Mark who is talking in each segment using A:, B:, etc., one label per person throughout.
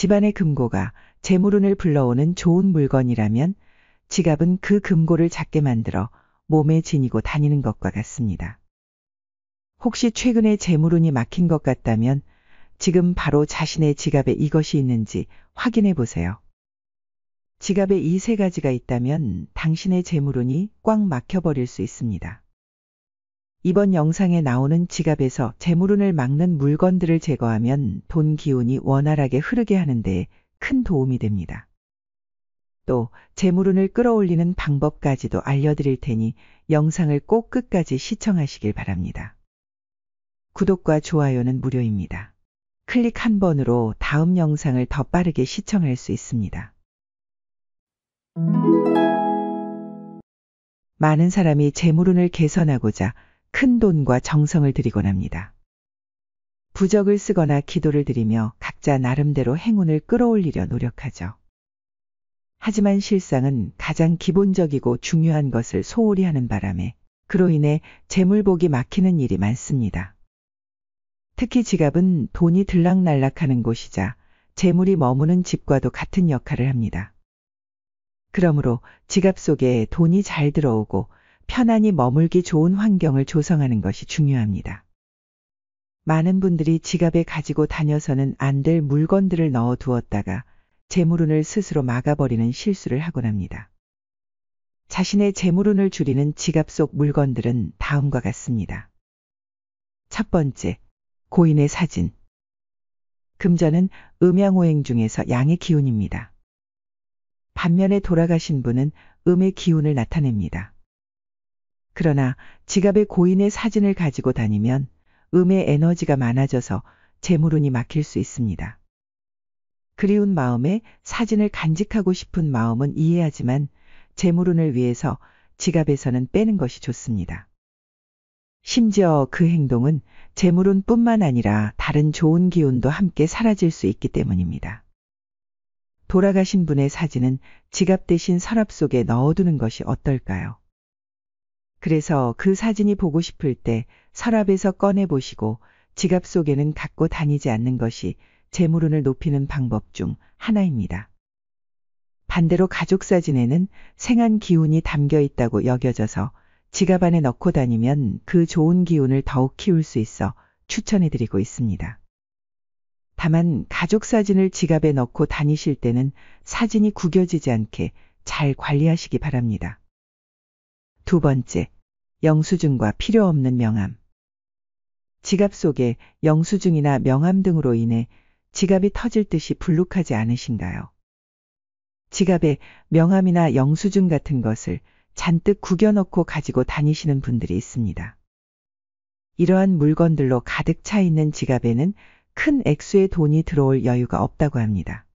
A: 집안의 금고가 재물운을 불러오는 좋은 물건이라면 지갑은 그 금고를 작게 만들어 몸에 지니고 다니는 것과 같습니다. 혹시 최근에 재물운이 막힌 것 같다면 지금 바로 자신의 지갑에 이것이 있는지 확인해 보세요. 지갑에 이 세 가지가 있다면 당신의 재물운이 꽉 막혀버릴 수 있습니다. 이번 영상에 나오는 지갑에서 재물운을 막는 물건들을 제거하면 돈 기운이 원활하게 흐르게 하는 데 큰 도움이 됩니다. 또 재물운을 끌어올리는 방법까지도 알려드릴 테니 영상을 꼭 끝까지 시청하시길 바랍니다. 구독과 좋아요는 무료입니다. 클릭 한 번으로 다음 영상을 더 빠르게 시청할 수 있습니다. 많은 사람이 재물운을 개선하고자 큰 돈과 정성을 들이곤 합니다. 부적을 쓰거나 기도를 드리며 각자 나름대로 행운을 끌어올리려 노력하죠. 하지만 실상은 가장 기본적이고 중요한 것을 소홀히 하는 바람에 그로 인해 재물복이 막히는 일이 많습니다. 특히 지갑은 돈이 들락날락하는 곳이자 재물이 머무는 집과도 같은 역할을 합니다. 그러므로 지갑 속에 돈이 잘 들어오고 편안히 머물기 좋은 환경을 조성하는 것이 중요합니다. 많은 분들이 지갑에 가지고 다녀서는 안 될 물건들을 넣어 두었다가 재물운을 스스로 막아버리는 실수를 하곤 합니다. 자신의 재물운을 줄이는 지갑 속 물건들은 다음과 같습니다. 첫 번째, 고인의 사진. 금전은 음양오행 중에서 양의 기운입니다. 반면에 돌아가신 분은 음의 기운을 나타냅니다. 그러나 지갑에 고인의 사진을 가지고 다니면 음의 에너지가 많아져서 재물운이 막힐 수 있습니다. 그리운 마음에 사진을 간직하고 싶은 마음은 이해하지만 재물운을 위해서 지갑에서는 빼는 것이 좋습니다. 심지어 그 행동은 재물운뿐만 아니라 다른 좋은 기운도 함께 사라질 수 있기 때문입니다. 돌아가신 분의 사진은 지갑 대신 서랍 속에 넣어두는 것이 어떨까요? 그래서 그 사진이 보고 싶을 때 서랍에서 꺼내보시고 지갑 속에는 갖고 다니지 않는 것이 재물운을 높이는 방법 중 하나입니다. 반대로 가족 사진에는 생한 기운이 담겨 있다고 여겨져서 지갑 안에 넣고 다니면 그 좋은 기운을 더욱 키울 수 있어 추천해드리고 있습니다. 다만 가족 사진을 지갑에 넣고 다니실 때는 사진이 구겨지지 않게 잘 관리하시기 바랍니다. 두 번째, 영수증과 필요 없는 명함. 지갑 속에 영수증이나 명함 등으로 인해 지갑이 터질 듯이 불룩하지 않으신가요? 지갑에 명함이나 영수증 같은 것을 잔뜩 구겨넣고 가지고 다니시는 분들이 있습니다. 이러한 물건들로 가득 차 있는 지갑에는 큰 액수의 돈이 들어올 여유가 없다고 합니다.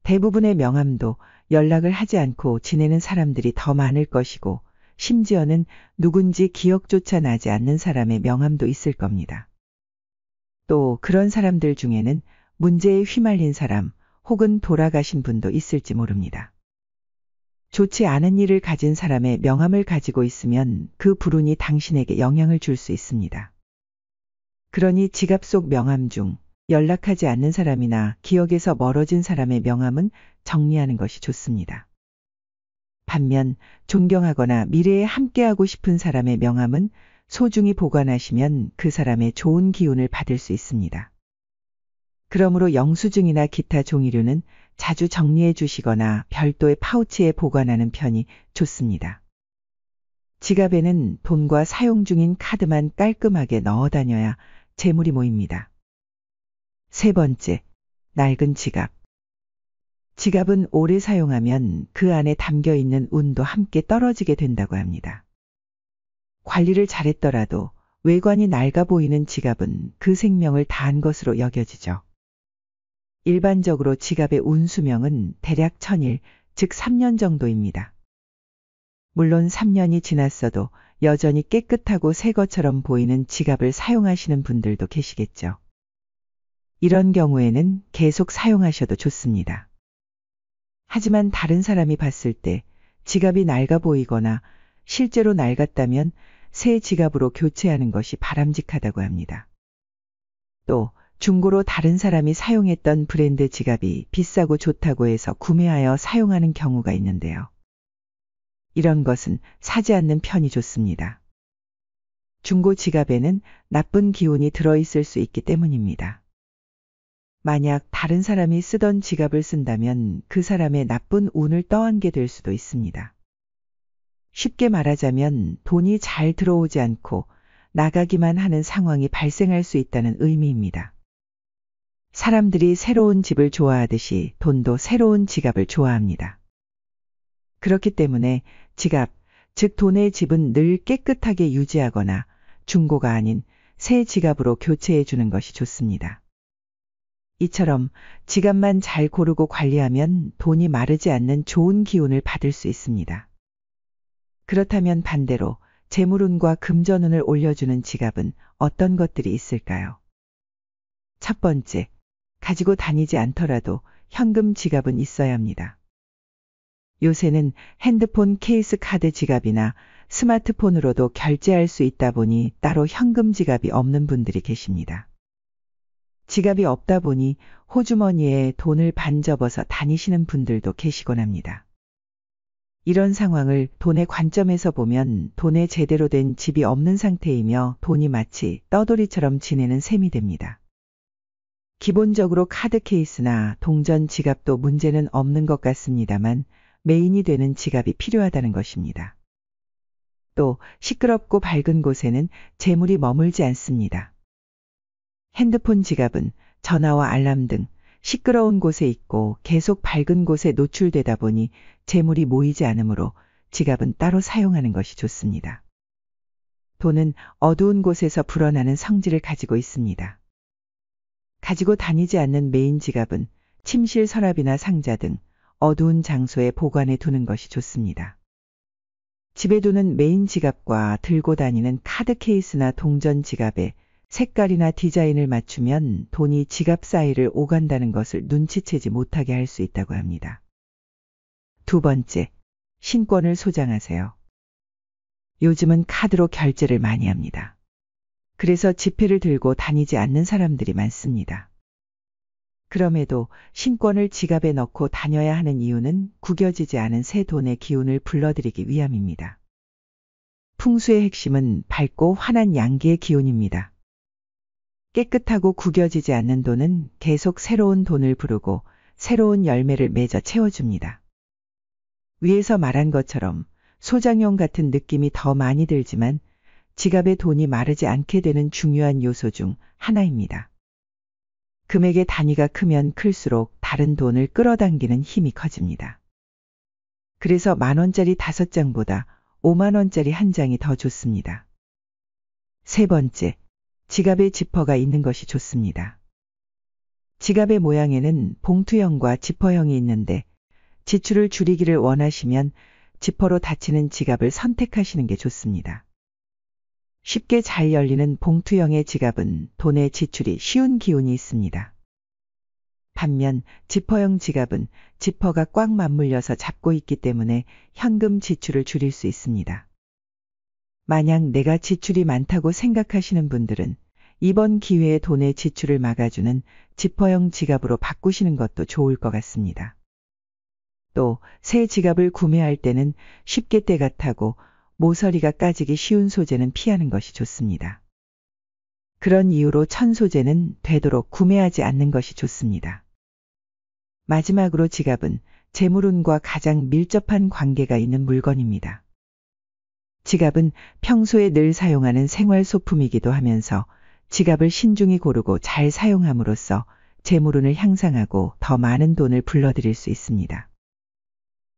A: 대부분의 명함도 연락을 하지 않고 지내는 사람들이 더 많을 것이고 심지어는 누군지 기억조차 나지 않는 사람의 명함도 있을 겁니다. 또 그런 사람들 중에는 문제에 휘말린 사람 혹은 돌아가신 분도 있을지 모릅니다. 좋지 않은 일을 가진 사람의 명함을 가지고 있으면 그 불운이 당신에게 영향을 줄 수 있습니다. 그러니 지갑 속 명함 중 연락하지 않는 사람이나 기억에서 멀어진 사람의 명함은 정리하는 것이 좋습니다. 반면 존경하거나 미래에 함께하고 싶은 사람의 명함은 소중히 보관하시면 그 사람의 좋은 기운을 받을 수 있습니다. 그러므로 영수증이나 기타 종이류는 자주 정리해 주시거나 별도의 파우치에 보관하는 편이 좋습니다. 지갑에는 돈과 사용 중인 카드만 깔끔하게 넣어 다녀야 재물이 모입니다. 세 번째, 낡은 지갑. 지갑은 오래 사용하면 그 안에 담겨 있는 운도 함께 떨어지게 된다고 합니다. 관리를 잘했더라도 외관이 낡아 보이는 지갑은 그 생명을 다한 것으로 여겨지죠. 일반적으로 지갑의 운수명은 대략 1000일, 즉 3년 정도입니다. 물론 3년이 지났어도 여전히 깨끗하고 새 것처럼 보이는 지갑을 사용하시는 분들도 계시겠죠. 이런 경우에는 계속 사용하셔도 좋습니다. 하지만 다른 사람이 봤을 때 지갑이 낡아 보이거나 실제로 낡았다면 새 지갑으로 교체하는 것이 바람직하다고 합니다. 또 중고로 다른 사람이 사용했던 브랜드 지갑이 비싸고 좋다고 해서 구매하여 사용하는 경우가 있는데요. 이런 것은 사지 않는 편이 좋습니다. 중고 지갑에는 나쁜 기운이 들어있을 수 있기 때문입니다. 만약 다른 사람이 쓰던 지갑을 쓴다면 그 사람의 나쁜 운을 떠안게 될 수도 있습니다. 쉽게 말하자면 돈이 잘 들어오지 않고 나가기만 하는 상황이 발생할 수 있다는 의미입니다. 사람들이 새로운 집을 좋아하듯이 돈도 새로운 지갑을 좋아합니다. 그렇기 때문에 지갑, 즉 돈의 집은 늘 깨끗하게 유지하거나 중고가 아닌 새 지갑으로 교체해 주는 것이 좋습니다. 이처럼 지갑만 잘 고르고 관리하면 돈이 마르지 않는 좋은 기운을 받을 수 있습니다. 그렇다면 반대로 재물운과 금전운을 올려주는 지갑은 어떤 것들이 있을까요? 첫 번째, 가지고 다니지 않더라도 현금 지갑은 있어야 합니다. 요새는 핸드폰 케이스 카드 지갑이나 스마트폰으로도 결제할 수 있다 보니 따로 현금 지갑이 없는 분들이 계십니다. 지갑이 없다 보니 호주머니에 돈을 반 접어서 다니시는 분들도 계시곤 합니다. 이런 상황을 돈의 관점에서 보면 돈에 제대로 된 집이 없는 상태이며 돈이 마치 떠돌이처럼 지내는 셈이 됩니다. 기본적으로 카드 케이스나 동전 지갑도 문제는 없는 것 같습니다만 메인이 되는 지갑이 필요하다는 것입니다. 또 시끄럽고 밝은 곳에는 재물이 머물지 않습니다. 핸드폰 지갑은 전화와 알람 등 시끄러운 곳에 있고 계속 밝은 곳에 노출되다 보니 재물이 모이지 않으므로 지갑은 따로 사용하는 것이 좋습니다. 돈은 어두운 곳에서 불어나는 성질을 가지고 있습니다. 가지고 다니지 않는 메인 지갑은 침실 서랍이나 상자 등 어두운 장소에 보관해 두는 것이 좋습니다. 집에 두는 메인 지갑과 들고 다니는 카드 케이스나 동전 지갑에 색깔이나 디자인을 맞추면 돈이 지갑 사이를 오간다는 것을 눈치채지 못하게 할 수 있다고 합니다. 두 번째, 신권을 소장하세요. 요즘은 카드로 결제를 많이 합니다. 그래서 지폐를 들고 다니지 않는 사람들이 많습니다. 그럼에도 신권을 지갑에 넣고 다녀야 하는 이유는 구겨지지 않은 새 돈의 기운을 불러들이기 위함입니다. 풍수의 핵심은 밝고 환한 양기의 기운입니다. 깨끗하고 구겨지지 않는 돈은 계속 새로운 돈을 부르고 새로운 열매를 맺어 채워줍니다. 위에서 말한 것처럼 소장용 같은 느낌이 더 많이 들지만 지갑에 돈이 마르지 않게 되는 중요한 요소 중 하나입니다. 금액의 단위가 크면 클수록 다른 돈을 끌어당기는 힘이 커집니다. 그래서 10,000원짜리 5장보다 50,000원짜리 1장이 더 좋습니다. 세 번째, 지갑에 지퍼가 있는 것이 좋습니다. 지갑의 모양에는 봉투형과 지퍼형이 있는데 지출을 줄이기를 원하시면 지퍼로 닫히는 지갑을 선택하시는 게 좋습니다. 쉽게 잘 열리는 봉투형의 지갑은 돈의 지출이 쉬운 기운이 있습니다. 반면 지퍼형 지갑은 지퍼가 꽉 맞물려서 잡고 있기 때문에 현금 지출을 줄일 수 있습니다. 만약 내가 지출이 많다고 생각하시는 분들은 이번 기회에 돈의 지출을 막아주는 지퍼형 지갑으로 바꾸시는 것도 좋을 것 같습니다. 또 새 지갑을 구매할 때는 쉽게 때가 타고 모서리가 까지기 쉬운 소재는 피하는 것이 좋습니다. 그런 이유로 천 소재는 되도록 구매하지 않는 것이 좋습니다. 마지막으로 지갑은 재물운과 가장 밀접한 관계가 있는 물건입니다. 지갑은 평소에 늘 사용하는 생활소품이기도 하면서 지갑을 신중히 고르고 잘 사용함으로써 재물운을 향상하고 더 많은 돈을 불러들일 수 있습니다.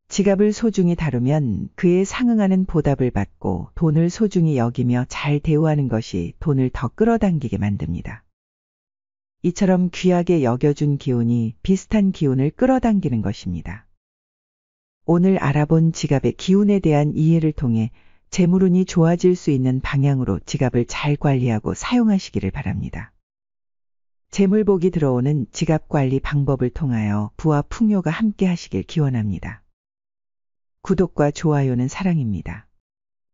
A: 지갑을 소중히 다루면 그에 상응하는 보답을 받고 돈을 소중히 여기며 잘 대우하는 것이 돈을 더 끌어당기게 만듭니다. 이처럼 귀하게 여겨준 기운이 비슷한 기운을 끌어당기는 것입니다. 오늘 알아본 지갑의 기운에 대한 이해를 통해 재물운이 좋아질 수 있는 방향으로 지갑을 잘 관리하고 사용하시기를 바랍니다. 재물복이 들어오는 지갑 관리 방법을 통하여 부와 풍요가 함께 하시길 기원합니다. 구독과 좋아요는 사랑입니다.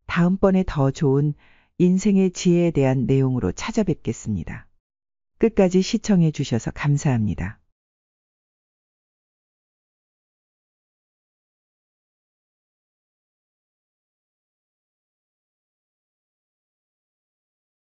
A: 다음번에 더 좋은 인생의 지혜에 대한 내용으로 찾아뵙겠습니다. 끝까지 시청해 주셔서 감사합니다.